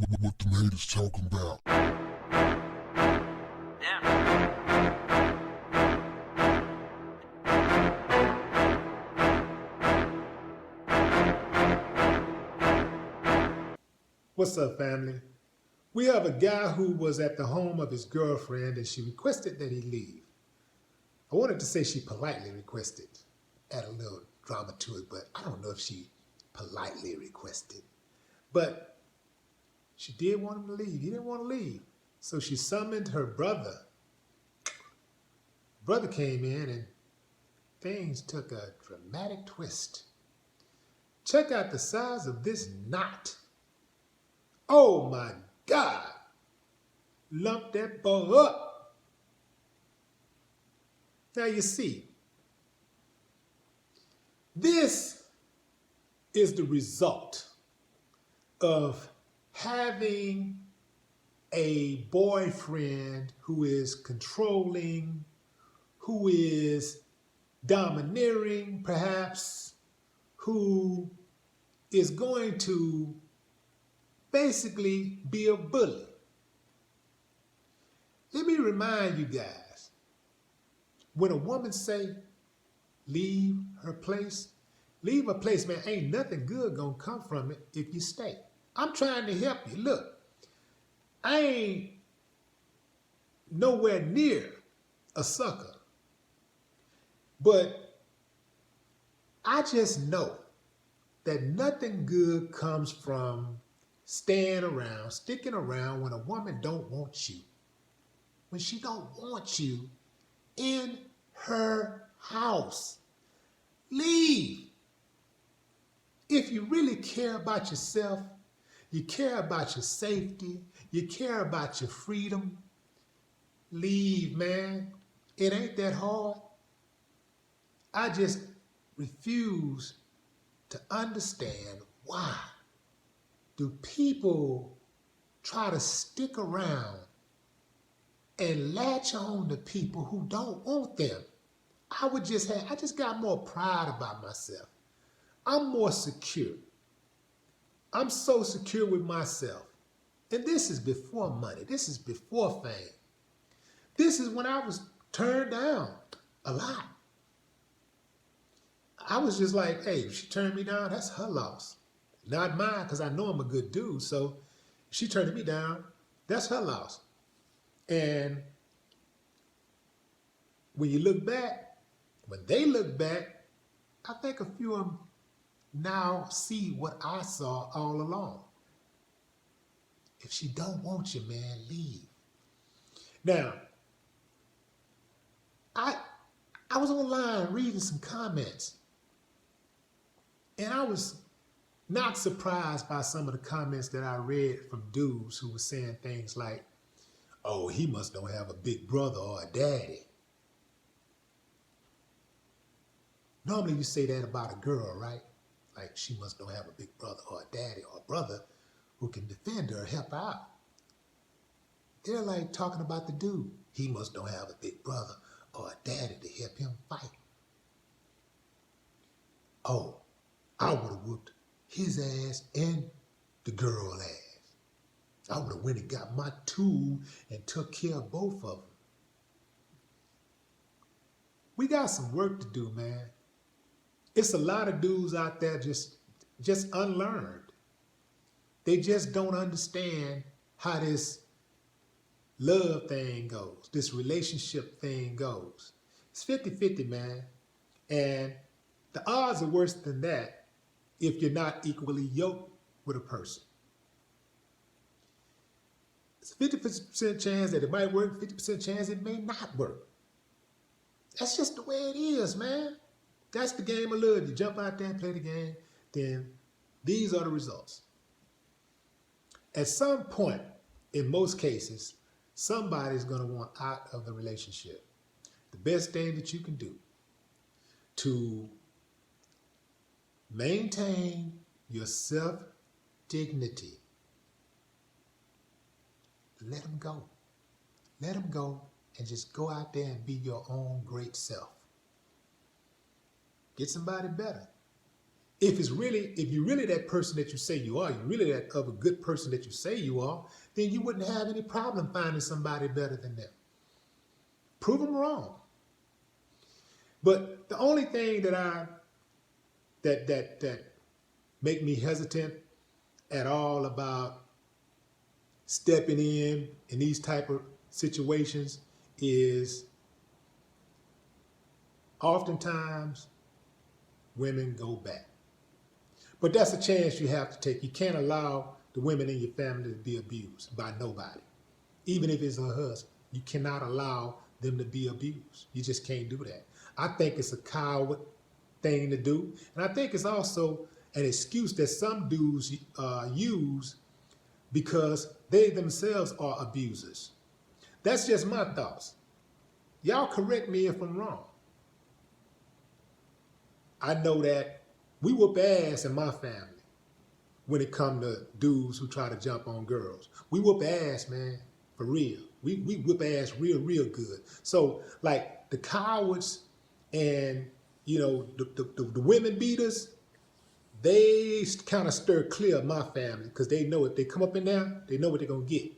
What them haters talking about? What's up, family? We have a guy who was at the home of his girlfriend and she requested that he leave. I wanted to say she politely requested, add a little drama to it, but I don't know if she politely requested. But she did want him to leave. He didn't want to leave. So she summoned her brother. Brother came in and things took a dramatic twist. Check out the size of this knot. Oh my God! Lump that boy up. Now you see, this is the result of having a boyfriend who is controlling, who is domineering perhaps, who is going to basically be a bully. Let me remind you guys, when a woman say, leave her place, man, ain't nothing good gonna come from it if you stay. I'm trying to help you. Look, I ain't nowhere near a sucker, but I just know that nothing good comes from staying around, sticking around when a woman don't want you. When she don't want you in her house. Leave. If you really care about yourself, you care about your safety, you care about your freedom, leave, man. It ain't that hard. I just refuse to understand why do people try to stick around and latch on to people who don't want them. I just got more pride about myself. I'm more secure. I'm so secure with myself. And this is before money. This is before fame. This is when I was turned down a lot. I was just like, hey, if she turned me down, that's her loss. Not mine, because I know I'm a good dude. So if she turned me down, that's her loss. And when you look back, when they look back, I think a few of them now see what I saw all along. If she don't want you, man, leave. Now, I was online reading some comments, and I was not surprised by some of the comments that I read from dudes who were saying things like, oh, he must don't have a big brother or a daddy. Normally you say that about a girl, right? Like she must don't have a big brother or a daddy or a brother who can defend her or help her out. They're like talking about the dude. He must don't have a big brother or a daddy to help him fight. Oh, I would have whooped his ass and the girl ass. I would have went and got my tool and took care of both of them. We got some work to do, man. It's a lot of dudes out there just unlearned. They just don't understand how this love thing goes, this relationship thing goes. It's 50-50, man. And the odds are worse than that if you're not equally yoked with a person. It's a 50% chance that it might work, 50% chance it may not work. That's just the way it is, man. That's the game of love. You jump out there and play the game, then these are the results. At some point, in most cases, somebody's going to want out of the relationship. The best thing that you can do to maintain your self-dignity, let them go. Let them go and just go out there and be your own great self. Get somebody better. If you're really that person that you say you are, you're really that of a good person that you say you are, then you wouldn't have any problem finding somebody better than them. Prove them wrong. But the only thing that make me hesitant at all about stepping in these type of situations is oftentimes women go back. But that's a chance you have to take. You can't allow the women in your family to be abused by nobody. Even if it's her husband, you cannot allow them to be abused. You just can't do that. I think it's a coward thing to do. And I think it's also an excuse that some dudes use because they themselves are abusers. That's just my thoughts. Y'all correct me if I'm wrong. I know that we whoop ass in my family when it comes to dudes who try to jump on girls. We whoop ass, man, for real. We whoop ass real good. So like the cowards and the women beaters, they kind of stir clear of my family because they know if they come up in there, they know what they're gonna get.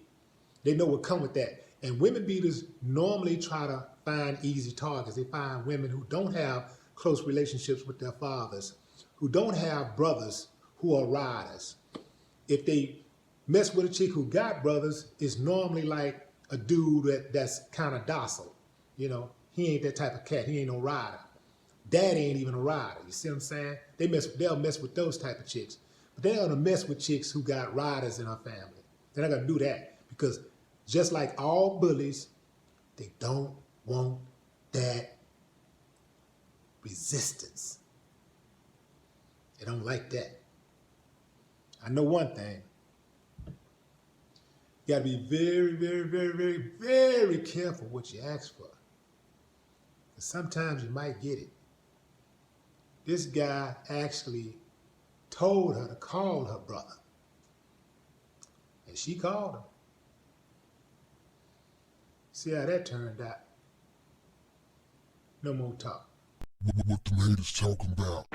They know what come with that. And women beaters normally try to find easy targets. They find women who don't have close relationships with their fathers, who don't have brothers who are riders. If they mess with a chick who got brothers, it's normally like a dude that's kind of docile. You know, he ain't that type of cat. He ain't no rider. Daddy ain't even a rider. You see what I'm saying? They'll mess with those type of chicks. But they're gonna mess with chicks who got riders in her family. They're not gonna do that because just like all bullies, they don't want that resistance. They don't like that. I know one thing. You gotta be very careful what you ask for. Because sometimes you might get it. This guy actually told her to call her brother. And she called him. See how that turned out. No more talk. What the haters talking about?